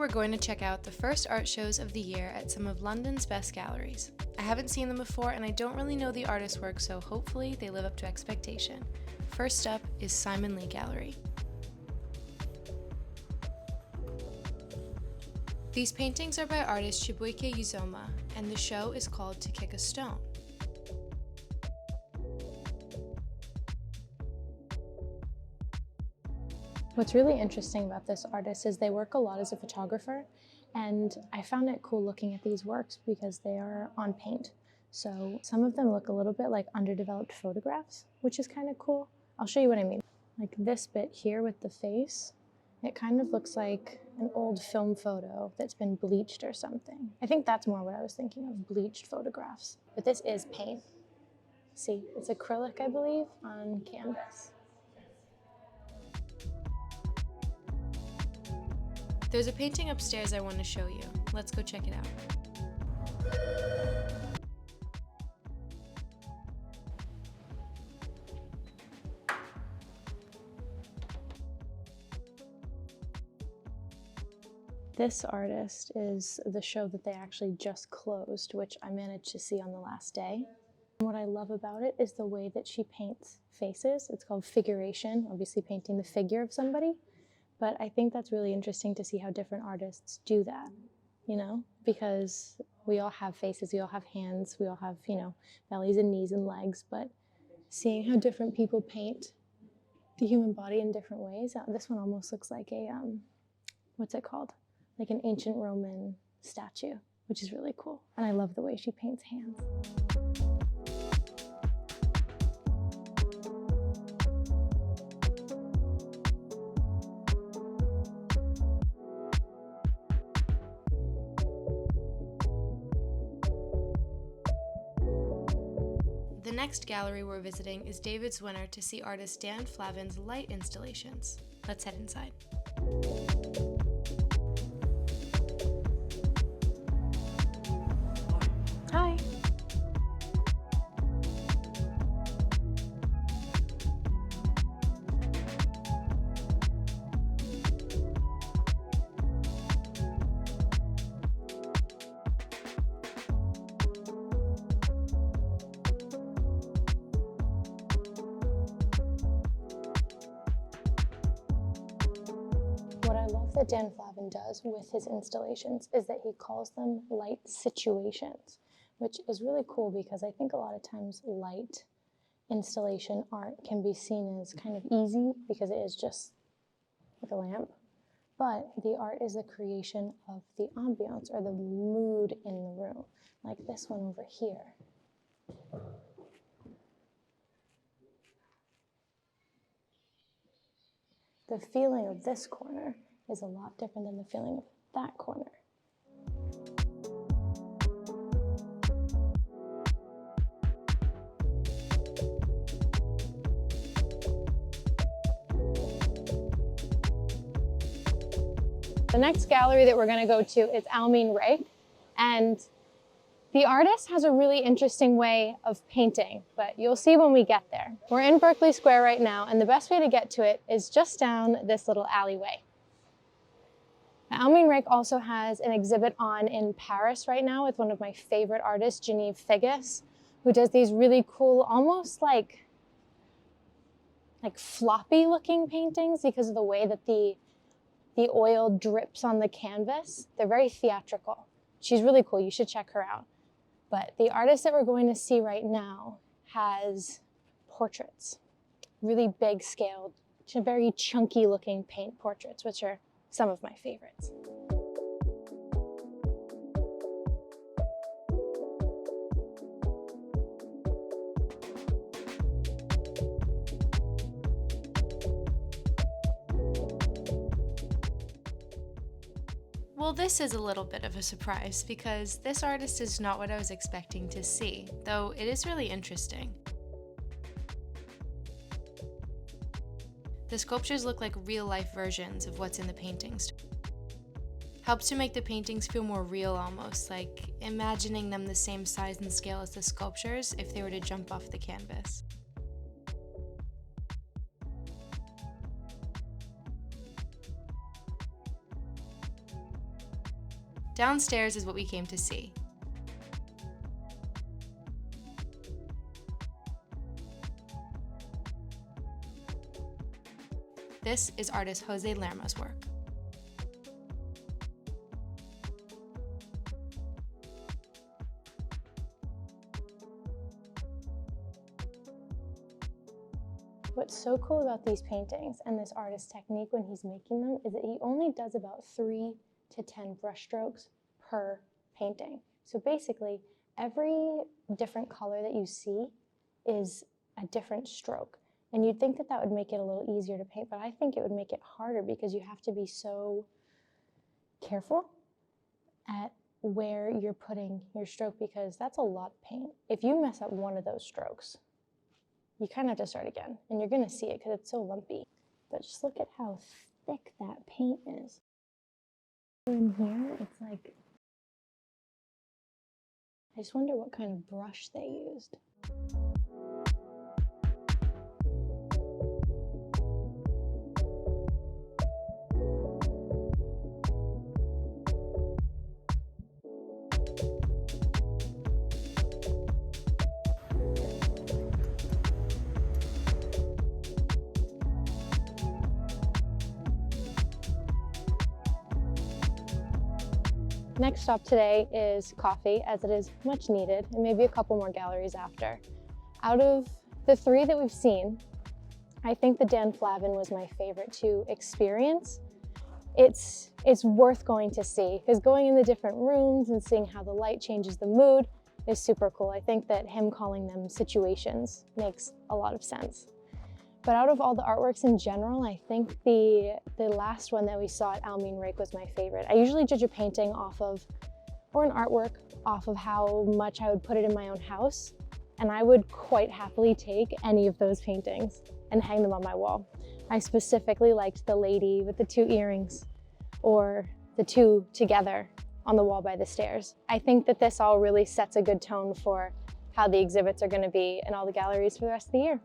we're going to check out the first art shows of the year at some of London's best galleries. I haven't seen them before and I don't really know the artist's work, so hopefully they live up to expectation. First up is Simon Lee Gallery. These paintings are by artist Chibuike Uzoma, and the show is called To Kick a Stone. What's really interesting about this artist is they work a lot as a photographer, and I found it cool looking at these works because they are on paint. So some of them look a little bit like underdeveloped photographs, which is kind of cool. I'll show you what I mean. Like this bit here with the face, it kind of looks like an old film photo that's been bleached or something. I think that's more what I was thinking of, bleached photographs. But this is paint. See, it's acrylic, I believe, on canvas. There's a painting upstairs I want to show you. Let's go check it out. This artist is the show that they actually just closed, which I managed to see on the last day. And what I love about it is the way that she paints faces. It's called figuration, obviously painting the figure of somebody. But I think that's really interesting to see how different artists do that, you know? Because we all have faces, we all have hands, we all have, you know, bellies and knees and legs, but seeing how different people paint the human body in different ways. This one almost looks like a, what's it called? Like an ancient Roman statue, which is really cool. And I love the way she paints hands. The next gallery we're visiting is David Zwirner to see artist Dan Flavin's light installations. Let's head inside. Hi. What I love that Dan Flavin does with his installations is that he calls them light situations, which is really cool because I think a lot of times light installation art can be seen as kind of easy because it is just like a lamp, but the art is the creation of the ambiance or the mood in the room, like this one over here. The feeling of this corner is a lot different than the feeling of that corner. The next gallery that we're going to go to is Almine Rech, and the artist has a really interesting way of painting, but you'll see when we get there. We're in Berkeley Square right now, and the best way to get to it is just down this little alleyway. Now, Almine Rech also has an exhibit on in Paris right now with one of my favorite artists, Genevieve Figgis, who does these really cool, almost like floppy looking paintings because of the way that the oil drips on the canvas. They're very theatrical. She's really cool, you should check her out. But the artist that we're going to see right now has portraits, really big scaled, very chunky looking paint portraits, which are some of my favorites. Well, this is a little bit of a surprise because this artist is not what I was expecting to see, though it is really interesting. The sculptures look like real-life versions of what's in the paintings. Helps to make the paintings feel more real almost, like imagining them the same size and scale as the sculptures if they were to jump off the canvas. Downstairs is what we came to see. This is artist José Lerma's work. What's so cool about these paintings and this artist's technique when he's making them is that he only does about 3 to 10 brush strokes per painting. So basically, every different color that you see is a different stroke. And you'd think that that would make it a little easier to paint, but I think it would make it harder because you have to be so careful at where you're putting your stroke, because that's a lot of paint. If you mess up one of those strokes, you kind of have to start again, and you're gonna see it because it's so lumpy. But just look at how thick that paint is. In here, it's like, I just wonder what kind of brush they used. Next stop today is coffee, as it is much needed, and maybe a couple more galleries after. Out of the 3 that we've seen, I think the Dan Flavin was my favorite to experience. It's worth going to see, because going in the different rooms and seeing how the light changes the mood is super cool. I think that him calling them situations makes a lot of sense. But out of all the artworks in general, I think the last one that we saw at Almine Rech was my favorite. I usually judge a painting off of, or an artwork off of how much I would put it in my own house. And I would quite happily take any of those paintings and hang them on my wall. I specifically liked the lady with the 2 earrings, or the 2 together on the wall by the stairs. I think that this all really sets a good tone for how the exhibits are going to be in all the galleries for the rest of the year.